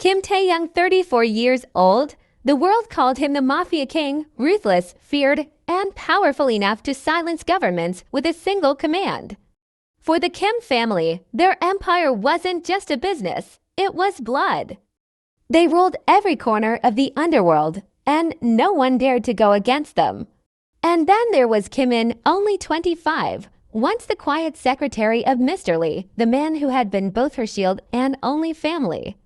Kim Taehyung, 34 years old, the world called him the Mafia King, ruthless, feared, and powerful enough to silence governments with a single command. For the Kim family, their empire wasn't just a business, it was blood. They ruled every corner of the underworld, and no one dared to go against them. And then there was Kim In, only 25, once the quiet secretary of Mr. Lee, the man who had been both her shield and only family.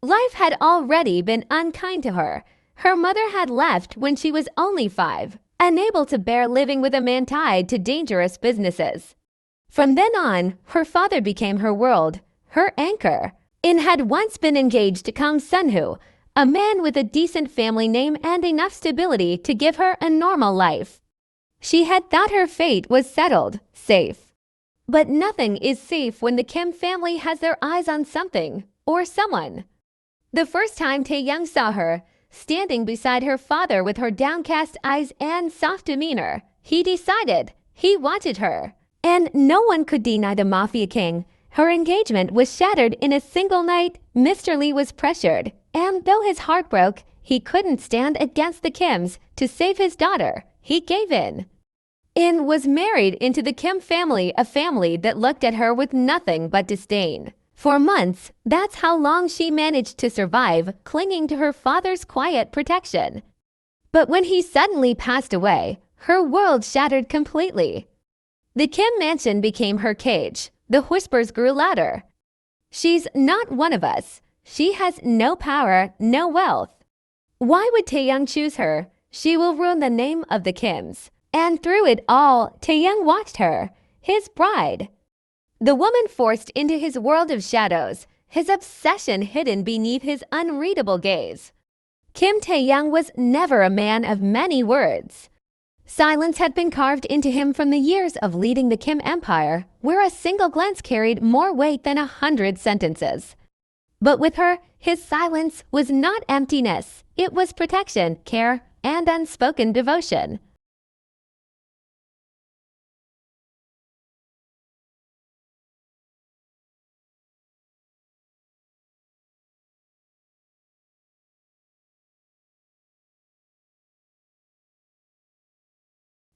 Life had already been unkind to her. Her mother had left when she was only 5, unable to bear living with a man tied to dangerous businesses. From then on, her father became her world, her anchor. In had once been engaged to Kang Sun-hoo, a man with a decent family name and enough stability to give her a normal life. She had thought her fate was settled, safe. But nothing is safe when the Kim family has their eyes on something or someone. The first time Taehyung saw her, standing beside her father with her downcast eyes and soft demeanor, he decided he wanted her. And no one could deny the Mafia King. Her engagement was shattered in a single night. Mr. Lee was pressured, and though his heart broke, he couldn't stand against the Kims to save his daughter. He gave in. In was married into the Kim family, a family that looked at her with nothing but disdain. For months, that's how long she managed to survive, clinging to her father's quiet protection. But when he suddenly passed away, her world shattered completely. The Kim mansion became her cage. The whispers grew louder. She's not one of us. She has no power, no wealth. Why would Taehyung choose her? She will ruin the name of the Kims. And through it all, Taehyung watched her, his bride. The woman forced into his world of shadows, his obsession hidden beneath his unreadable gaze. Kim Taehyung was never a man of many words. Silence had been carved into him from the years of leading the Kim empire, where a single glance carried more weight than 100 sentences. But with her, his silence was not emptiness. It was protection, care, and unspoken devotion.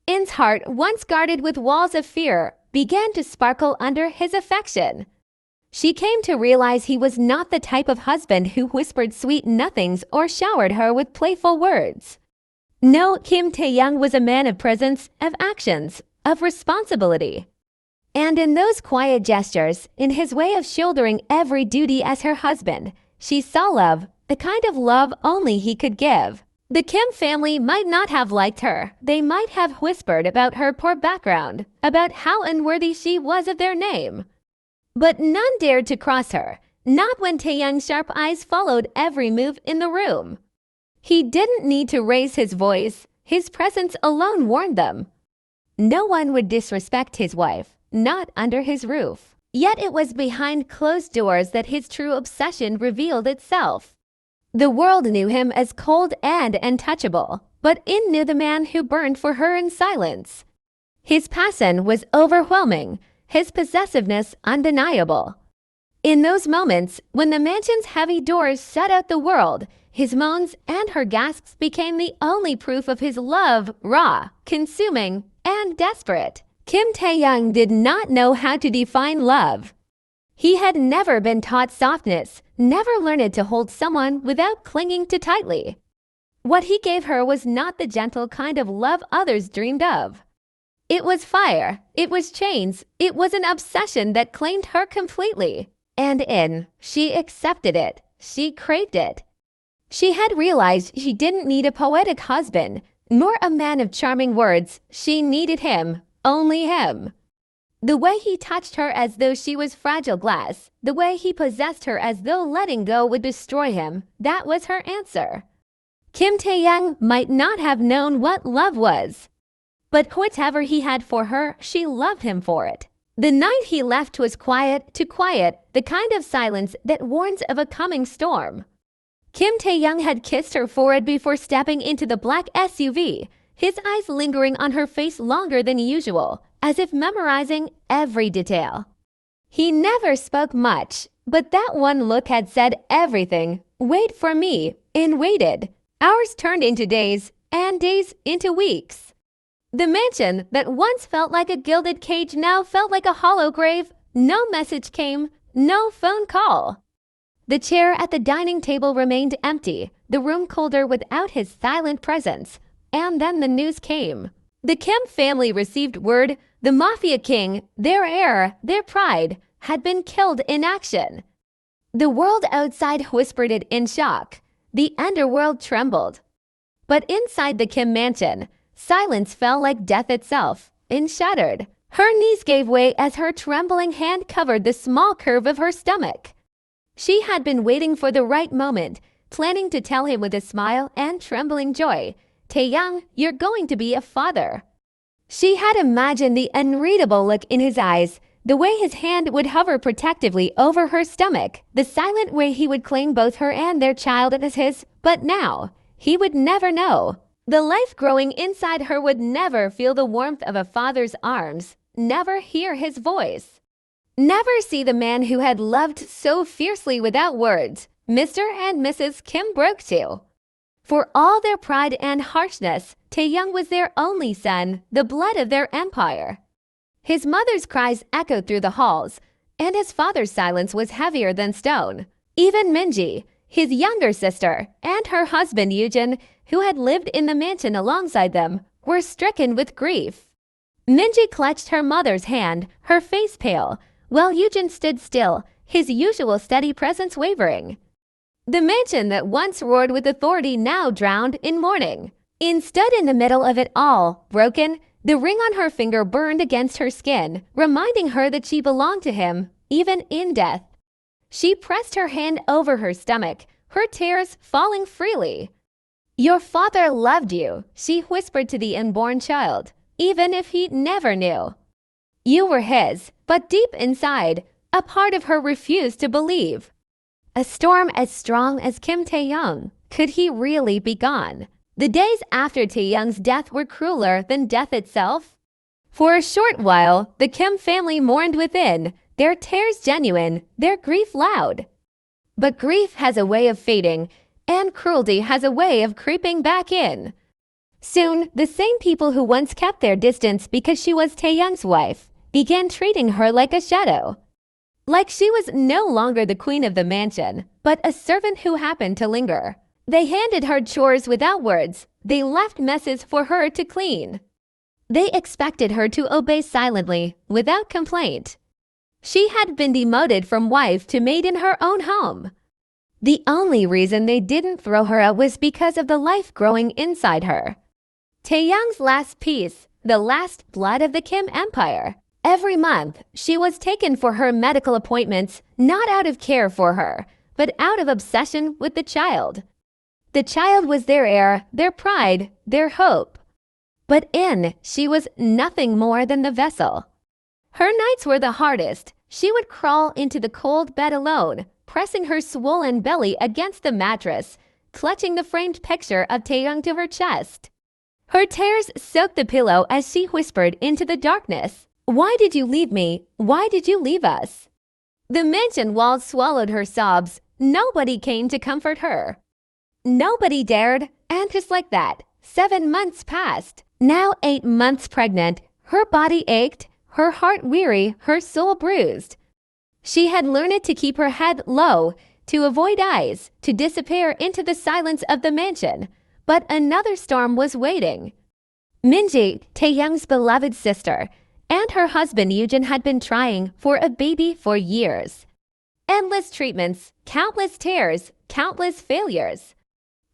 In's heart, once guarded with walls of fear, began to sparkle under his affection. She came to realize he was not the type of husband who whispered sweet nothings or showered her with playful words. No, Kim Taehyung was a man of presence, of actions, of responsibility. And in those quiet gestures, in his way of shouldering every duty as her husband, she saw love, the kind of love only he could give. The Kim family might not have liked her. They might have whispered about her poor background, about how unworthy she was of their name. But none dared to cross her, not when Taehyung's sharp eyes followed every move in the room. He didn't need to raise his voice. His presence alone warned them. No one would disrespect his wife, not under his roof. Yet it was behind closed doors that his true obsession revealed itself. The world knew him as cold and untouchable, but In knew the man who burned for her in silence. His passion was overwhelming, his possessiveness undeniable. In those moments, when the mansion's heavy doors shut out the world, his moans and her gasps became the only proof of his love, raw, consuming, and desperate. Kim Taehyung did not know how to define love. He had never been taught softness, never learned to hold someone without clinging too tightly. What he gave her was not the gentle kind of love others dreamed of. It was fire, it was chains, it was an obsession that claimed her completely. And she accepted it, she craved it. She had realized she didn't need a poetic husband, nor a man of charming words. She needed him, only him. The way he touched her as though she was fragile glass, the way he possessed her as though letting go would destroy him, that was her answer. Kim Taehyung might not have known what love was. But whatever he had for her, she loved him for it. The night he left was quiet, too quiet, the kind of silence that warns of a coming storm. Kim Taehyung had kissed her forehead before stepping into the black SUV, his eyes lingering on her face longer than usual, as if memorizing every detail. He never spoke much. But that one look had said everything. Wait for me, and waited. Hours turned into days, and days into weeks. The mansion that once felt like a gilded cage now felt like a hollow grave. No message came, no phone call. The chair at the dining table remained empty, the room colder without his silent presence. And then the news came. The Kim family received word the Mafia king, their heir, their pride, had been killed in action. The world outside whispered it in shock. The underworld trembled. But inside the Kim mansion, silence fell like death itself, shattered. Her knees gave way as her trembling hand covered the small curve of her stomach. She had been waiting for the right moment, planning to tell him with a smile and trembling joy, "Taehyung, you're going to be a father." She had imagined the unreadable look in his eyes, the way his hand would hover protectively over her stomach, the silent way he would claim both her and their child as his. But now, he would never know. The life growing inside her would never feel the warmth of a father's arms, never hear his voice, never see the man who had loved so fiercely without words. Mr. and Mrs. Kim broke to. For all their pride and harshness, Taehyung was their only son, the blood of their empire. His mother's cries echoed through the halls, and his father's silence was heavier than stone. Even Minji, his younger sister, and her husband Yujin, who had lived in the mansion alongside them, were stricken with grief. Minji clutched her mother's hand, her face pale, while Yujin stood still, his usual steady presence wavering. The mansion that once roared with authority now drowned in mourning. Stood in the middle of it all, broken, the ring on her finger burned against her skin, reminding her that she belonged to him, even in death. She pressed her hand over her stomach, her tears falling freely. "Your father loved you," she whispered to the unborn child, even if he never knew. You were his, but deep inside, a part of her refused to believe. A storm as strong as KIMTAEHYUNG. Could he really be gone? The days after Taehyung's death were crueler than death itself. For a short while, the Kim family mourned within, their tears genuine, their grief loud. But grief has a way of fading, and cruelty has a way of creeping back in. Soon, the same people who once kept their distance because she was Taehyung's wife began treating her like a shadow. Like she was no longer the queen of the mansion, but a servant who happened to linger. They handed her chores without words. They left messes for her to clean. They expected her to obey silently, without complaint. She had been demoted from wife to maid in her own home. The only reason they didn't throw her out was because of the life growing inside her. Taehyung's last piece, the last blood of the Kim Empire. Every month, she was taken for her medical appointments, not out of care for her, but out of obsession with the child. The child was their heir, their pride, their hope. But she was nothing more than the vessel. Her nights were the hardest. She would crawl into the cold bed alone, pressing her swollen belly against the mattress, clutching the framed picture of Taehyung to her chest. Her tears soaked the pillow as she whispered into the darkness, "Why did you leave me? Why did you leave us?" The mansion walls swallowed her sobs. Nobody came to comfort her. Nobody dared, and just like that, 7 months passed. Now 8 months pregnant, her body ached, her heart weary, her soul bruised. She had learned to keep her head low, to avoid eyes, to disappear into the silence of the mansion. But another storm was waiting. Minji, Taehyung's beloved sister, and her husband Yujin had been trying for a baby for years. Endless treatments, countless tears, countless failures.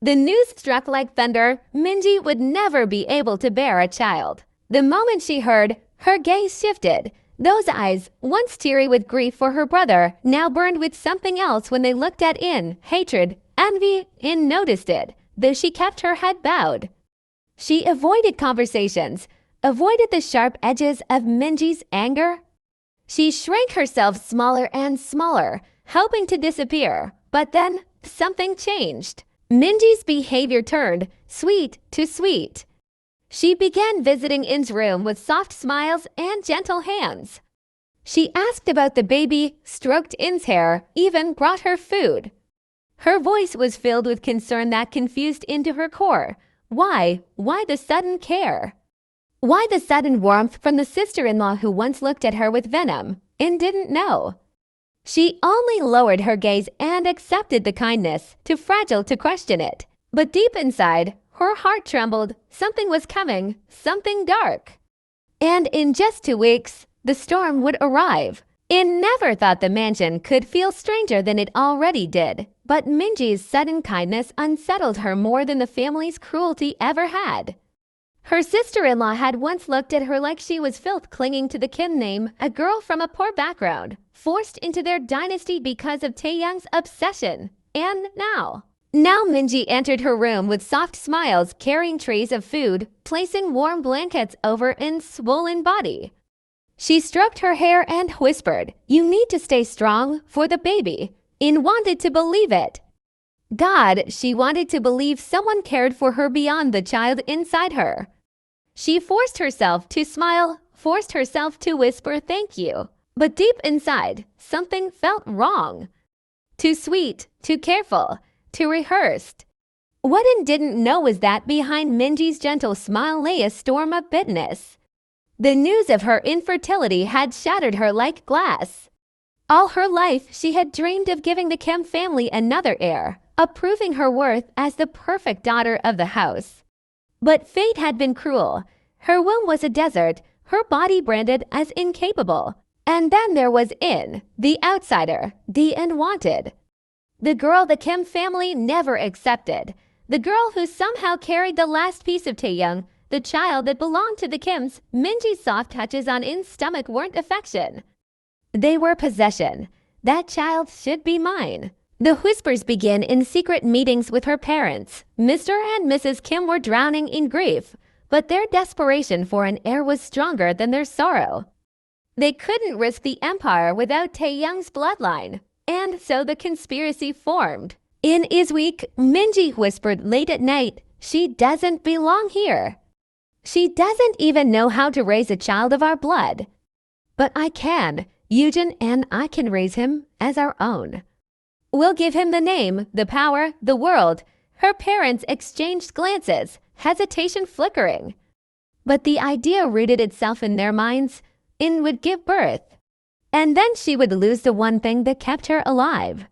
The news struck like thunder. Minji would never be able to bear a child. The moment she heard, her gaze shifted. Those eyes, once teary with grief for her brother, now burned with something else when they looked at hatred, envy. Noticed it, though she kept her head bowed. She avoided conversations, avoided the sharp edges of Minji's anger. She shrank herself smaller and smaller, hoping to disappear. But then, something changed. Minji's behavior turned sweet to sweet. She began visiting In's room with soft smiles and gentle hands. She asked about the baby, stroked In's hair, even brought her food. Her voice was filled with concern that confused In to her core. Why? Why the sudden care? Why the sudden warmth from the sister-in-law who once looked at her with venom? In didn't know. She only lowered her gaze and accepted the kindness, too fragile to question it. But deep inside, her heart trembled. Something was coming, something dark. And in just 2 weeks, the storm would arrive. In never thought the mansion could feel stranger than it already did. But Minji's sudden kindness unsettled her more than the family's cruelty ever had. Her sister-in-law had once looked at her like she was filth clinging to the Kim name, a girl from a poor background, forced into their dynasty because of Taehyung's obsession. And now Minji entered her room with soft smiles, carrying trays of food, placing warm blankets over In's swollen body. She stroked her hair and whispered, "You need to stay strong for the baby." In wanted to believe it. God, she wanted to believe someone cared for her beyond the child inside her. She forced herself to smile, forced herself to whisper thank you. But deep inside, something felt wrong. Too sweet, too careful, too rehearsed. What In didn't know was that behind Minji's gentle smile lay a storm of bitterness. The news of her infertility had shattered her like glass. All her life, she had dreamed of giving the Kim family another heir, approving her worth as the perfect daughter of the house. But fate had been cruel. Her womb was a desert, her body branded as incapable. And then there was In, the outsider, the unwanted. The girl the Kim family never accepted. The girl who somehow carried the last piece of Taehyung, the child that belonged to the Kims. Minji's soft touches on In's stomach weren't affection. They were possession. That child should be mine. The whispers began in secret meetings with her parents. Mr. and Mrs. Kim were drowning in grief, but their desperation for an heir was stronger than their sorrow. They couldn't risk the empire without Taehyung's bloodline, and so the conspiracy formed. In is weak, Minji whispered late at night, "She doesn't belong here. She doesn't even know how to raise a child of our blood. But I can. Yujin and I can raise him as our own. We'll give him the name, the power, the world." Her parents exchanged glances, hesitation flickering. But the idea rooted itself in their minds. In would give birth. And then she would lose the one thing that kept her alive.